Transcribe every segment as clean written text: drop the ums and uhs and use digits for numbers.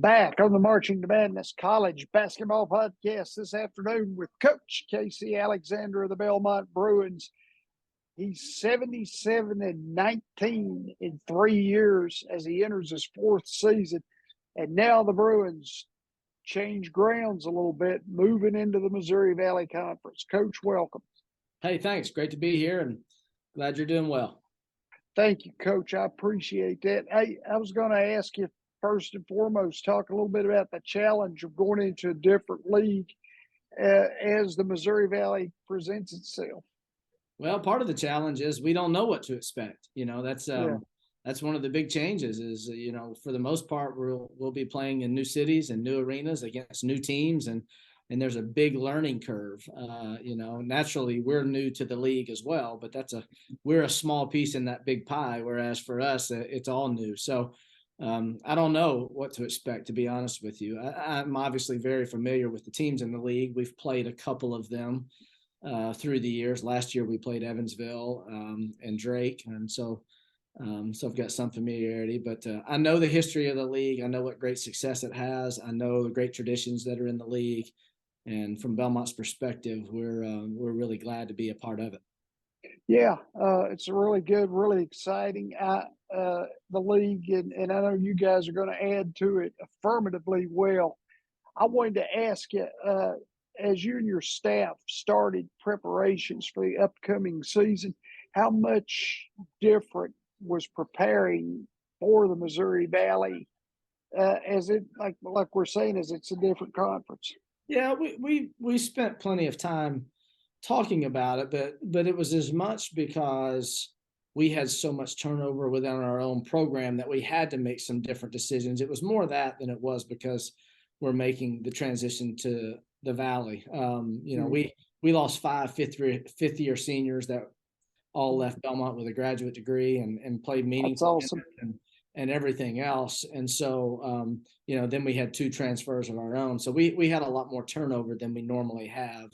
Back on the Marching to Madness College Basketball Podcast this afternoon with Coach Casey Alexander of the Belmont Bruins. He's 77-19 in 3 years as he enters his fourth season. And now the Bruins change grounds a little bit, moving into the Missouri Valley Conference. Coach, welcome. Hey, thanks. Great to be here and glad you're doing well. Thank you, Coach. I appreciate that. Hey, I was going to ask you, first and foremost, talk a little bit about the challenge of going into a different league as the Missouri Valley presents itself. Well, part of the challenge is we don't know what to expect. That's one of the big changes is, for the most part, we'll be playing in new cities and new arenas against new teams. And there's a big learning curve. Naturally we're new to the league as well, but we're a small piece in that big pie. Whereas for us, it's all new. So I don't know what to expect, to be honest with you. I'm obviously very familiar with the teams in the league. We've played a couple of them through the years. Last year we played Evansville and Drake, and so I've got some familiarity. But I know the history of the league. I know what great success it has. I know the great traditions that are in the league, and from Belmont's perspective, we're really glad to be a part of it. Yeah, it's really good, really exciting. The league, and I know you guys are going to add to it affirmatively well. I wanted to ask you, as you and your staff started preparations for the upcoming season, how much different was preparing for the Missouri Valley, as it like we're saying, as it's a different conference? Yeah, we spent plenty of time talking about it, but it was as much because we had so much turnover within our own program that we had to make some different decisions. It was more that than it was because we're making the transition to the Valley. We lost 5 fifth year seniors that all left Belmont with a graduate degree and played meaningful. That's awesome. And everything else. And so, then we had 2 transfers of our own. So we had a lot more turnover than we normally have.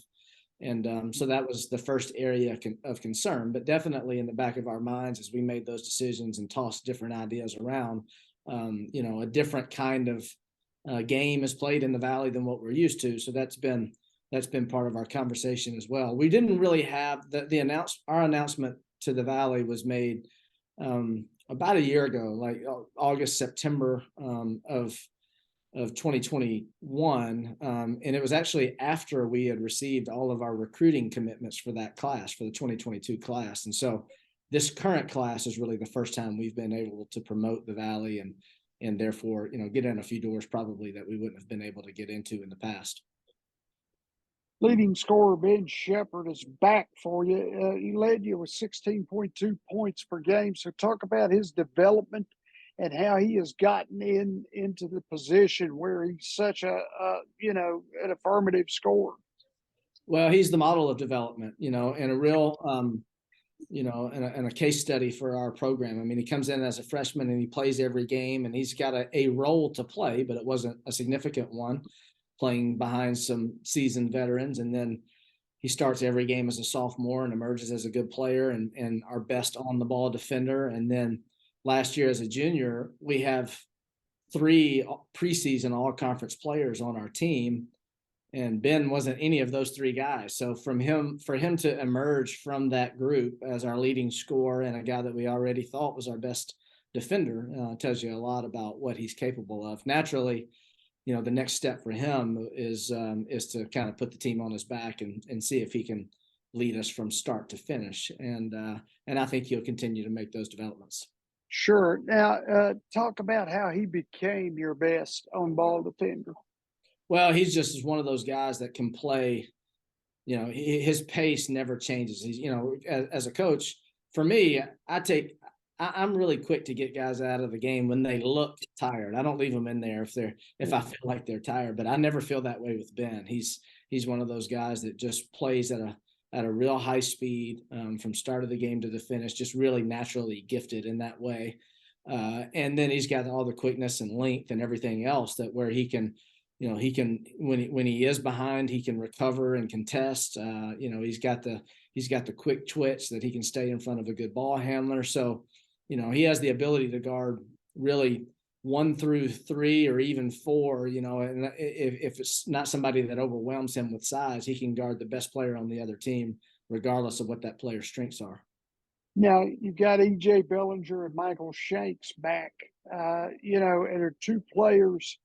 And so that was the first area of concern, but definitely in the back of our minds as we made those decisions and tossed different ideas around, a different kind of game is played in the Valley than what we're used to. So that's been part of our conversation as well. We didn't really have our announcement to the Valley was made about a year ago, like August, September of 2021. And it was actually after we had received all of our recruiting commitments for that class, for the 2022 class. And so this current class is really the first time we've been able to promote the Valley and therefore, get in a few doors probably that we wouldn't have been able to get into in the past. Leading scorer Ben Sheppard is back for you. He led you with 16.2 points per game. So talk about his development and how he has gotten into the position where he's such an affirmative scorer. Well, he's the model of development, and a real, and a case study for our program. I mean, he comes in as a freshman and he plays every game, and he's got a role to play, but it wasn't a significant one, playing behind some seasoned veterans. And then he starts every game as a sophomore and emerges as a good player and our best on the ball defender. And then last year as a junior, we have 3 preseason all-conference players on our team, and Ben wasn't any of those 3 guys. So for him to emerge from that group as our leading scorer and a guy that we already thought was our best defender tells you a lot about what he's capable of. Naturally, the next step for him is to kind of put the team on his back and see if he can lead us from start to finish. And I think he'll continue to make those developments. Sure. Now, talk about how he became your best on-ball defender. Well, he's just one of those guys that can play. His pace never changes. He's, as a coach, for me, I'm really quick to get guys out of the game when they look tired. I don't leave them in there if I feel like they're tired, but I never feel that way with Ben. He's one of those guys that just plays at a real high speed from start of the game to the finish, just really naturally gifted in that way. And then he's got all the quickness and length and everything else that where he can, when he is behind, he can recover and contest. He's got the quick twitch that he can stay in front of a good ball handler. So, he has the ability to guard really 1 through 3 or even 4, and if it's not somebody that overwhelms him with size, he can guard the best player on the other team, regardless of what that player's strengths are. Now you've got E.J. Bellinger and Michael Shanks back, and they're two players.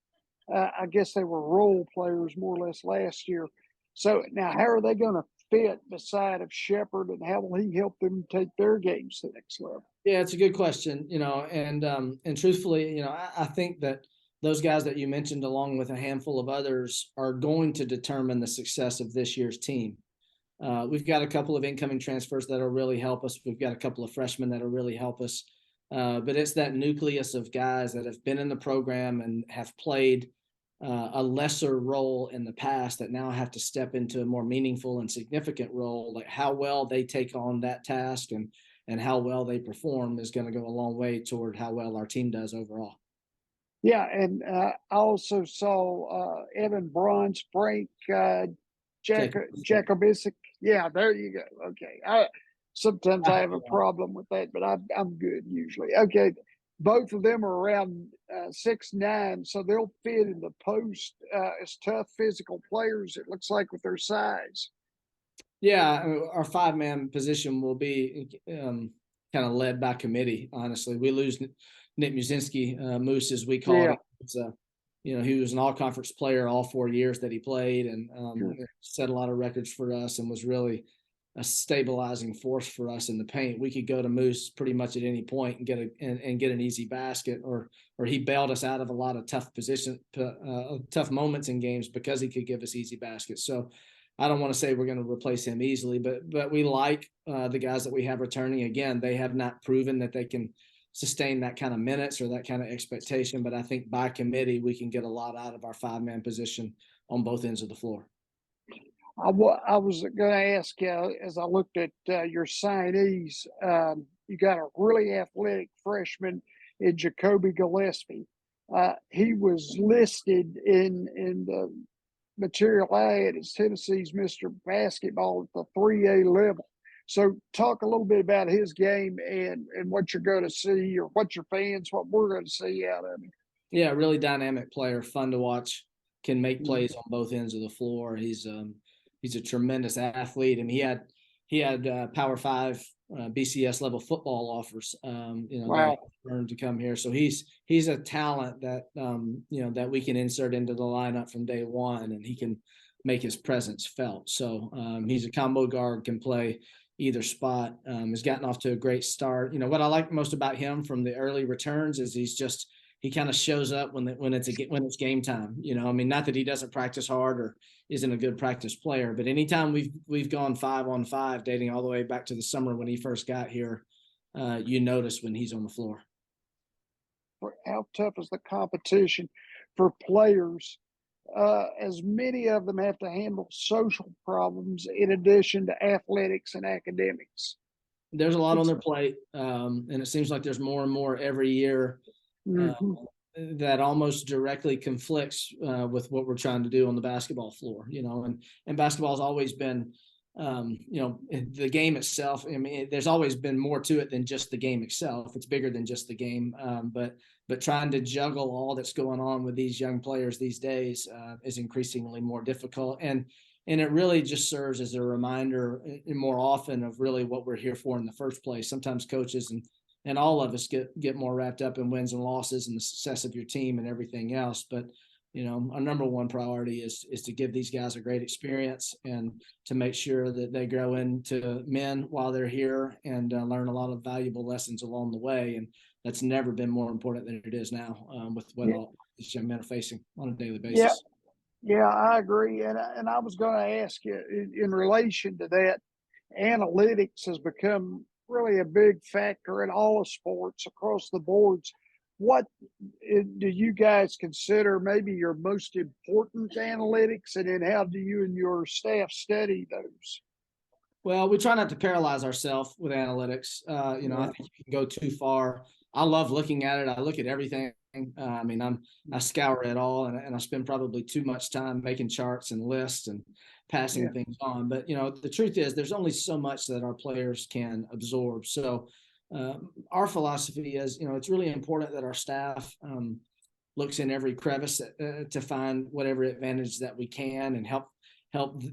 I guess they were role players more or less last year. So now, how are they going to fit beside of Sheppard, and how will he help them take their games to the next level? Yeah, it's a good question, and truthfully, I think that those guys that you mentioned, along with a handful of others, are going to determine the success of this year's team. We've got a couple of incoming transfers that'll really help us. We've got a couple of freshmen that'll really help us. But it's that nucleus of guys that have been in the program and have played a lesser role in the past that now have to step into a more meaningful and significant role. Like how well they take on that task and how well they perform is going to go a long way toward how well our team does overall. Yeah, and I also saw Evan Bronze, Frank Jakobisic. Yeah, there you go. Okay. Sometimes I have a problem with that, but I'm good usually. Okay. Both of them are around 6'9", so they'll fit in the post as tough physical players, it looks like, with their size. Yeah, our 5-man position will be kind of led by committee, honestly. We lose Nick Musinski, Moose, as we call it. He was an all-conference player all 4 years that he played, and set a lot of records for us and was really a stabilizing force for us in the paint. We could go to Moose pretty much at any point and get an easy basket, or he bailed us out of a lot of tough moments in games because he could give us easy baskets. So I don't want to say we're going to replace him easily, but we like the guys that we have returning. Again, they have not proven that they can sustain that kind of minutes or that kind of expectation, but I think by committee we can get a lot out of our 5-man position on both ends of the floor. I was going to ask, as I looked at your signees, you got a really athletic freshman in Jacoby Gillespie. He was listed in the material I had as Tennessee's Mr. Basketball at the 3A level. So talk a little bit about his game and what you're going to see, or what your fans, what we're going to see out of him. Yeah, really dynamic player, fun to watch, can make plays on both ends of the floor. He's a tremendous athlete. I mean, he had Power 5 BCS level football offers, Wow. to come here. So he's a talent that that we can insert into the lineup from day one, and he can make his presence felt. So he's a combo guard, can play either spot. Has gotten off to a great start. What I like most about him from the early returns is he kind of shows up when it's game time. I mean, not that he doesn't practice hard or isn't a good practice player, but anytime we've gone 5-on-5, dating all the way back to the summer when he first got here, you notice when he's on the floor. How tough is the competition for players? As many of them have to handle social problems in addition to athletics and academics. There's a lot on their plate, and it seems like there's more and more every year that almost directly conflicts with what we're trying to do on the basketball floor. And basketball has always been, the game itself. I mean, there's always been more to it than just the game itself. It's bigger than just the game, but trying to juggle all that's going on with these young players these days is increasingly more difficult. And it really just serves as a reminder more often of really what we're here for in the first place. Sometimes coaches and all of us get more wrapped up in wins and losses and the success of your team and everything else. But, our number one priority is to give these guys a great experience and to make sure that they grow into men while they're here and learn a lot of valuable lessons along the way. And that's never been more important than it is now with what all these young men are facing on a daily basis. Yeah, I agree. And I was going to ask you in relation to that, analytics has become really a big factor in all of sports across the boards. What do you guys consider maybe your most important analytics, and then how do you and your staff study those? Well, we try not to paralyze ourselves with analytics. I think you can go too far. I love looking at it. I look at everything. I scour it all, and I spend probably too much time making charts and lists and passing things on. But the truth is, there's only so much that our players can absorb. So our philosophy is, it's really important that our staff looks in every crevice to find whatever advantage that we can, and help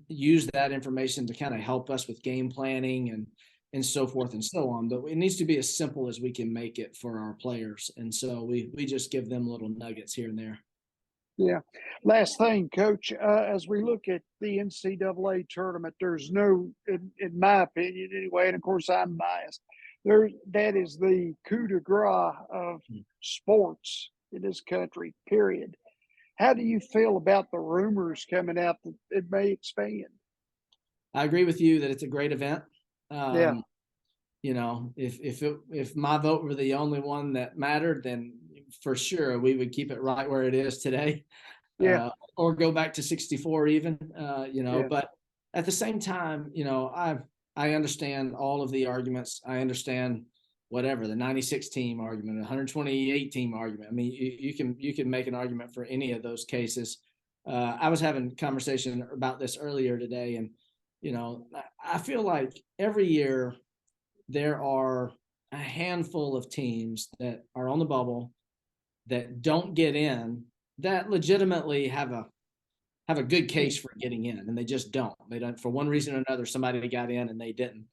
use that information to kind of help us with game planning and so forth and so on. But it needs to be as simple as we can make it for our players, and so we just give them little nuggets here and there. Yeah. Last thing, Coach, as we look at the NCAA tournament, there's no, in my opinion anyway, and of course I'm biased, that is the coup de grace of sports in this country, period. How do you feel about the rumors coming out that it may expand? I agree with you that it's a great event. Yeah. You know, if my vote were the only one that mattered, then for sure we would keep it right where it is today, Yeah. or go back to 64 even. You know, Yeah. but at the same time, you know, I understand all of the arguments. I understand whatever the 96 team argument, 128 team argument. I mean, you can make an argument for any of those cases. I was having a conversation about this earlier today, and you know, I feel like every year there are a handful of teams that are on the bubble that don't get in, that legitimately have a good case for getting in, and they just don't. They don't, for one reason or another. Somebody got in and they didn't.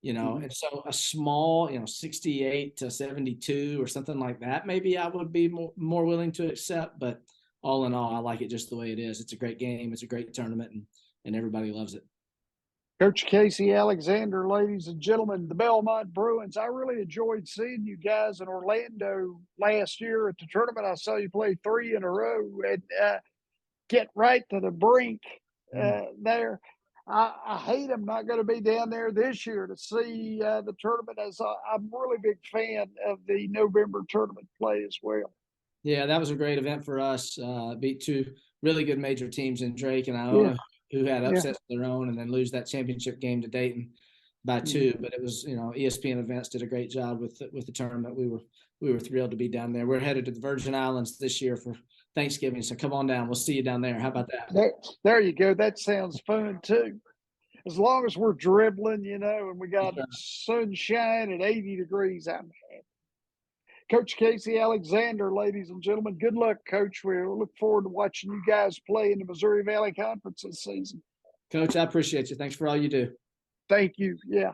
You know, and so a small, 68 to 72 or something like that, maybe I would be more willing to accept. But all in all, I like it just the way it is. It's a great game. It's a great tournament, and everybody loves it. Coach Casey Alexander, ladies and gentlemen, the Belmont Bruins. I really enjoyed seeing you guys in Orlando last year at the tournament. I saw you play 3 in a row and get right to the brink there. I hate I'm not going to be down there this year to see the tournament. As I'm a really big fan of the November tournament play as well. Yeah, that was a great event for us. Beat 2 really good major teams in Drake and Yeah. Iona, who had Yeah. upsets of their own, and then lose that championship game to Dayton by 2. But it was, ESPN Events did a great job with the tournament. We were thrilled to be down there. We're headed to the Virgin Islands this year for Thanksgiving, so come on down. We'll see you down there. How about that? There you go. That sounds fun too. As long as we're dribbling, and we got sunshine at 80 degrees, I'm happy. Coach Casey Alexander, ladies and gentlemen, good luck, Coach. We look forward to watching you guys play in the Missouri Valley Conference this season. Coach, I appreciate you. Thanks for all you do. Thank you. Yeah.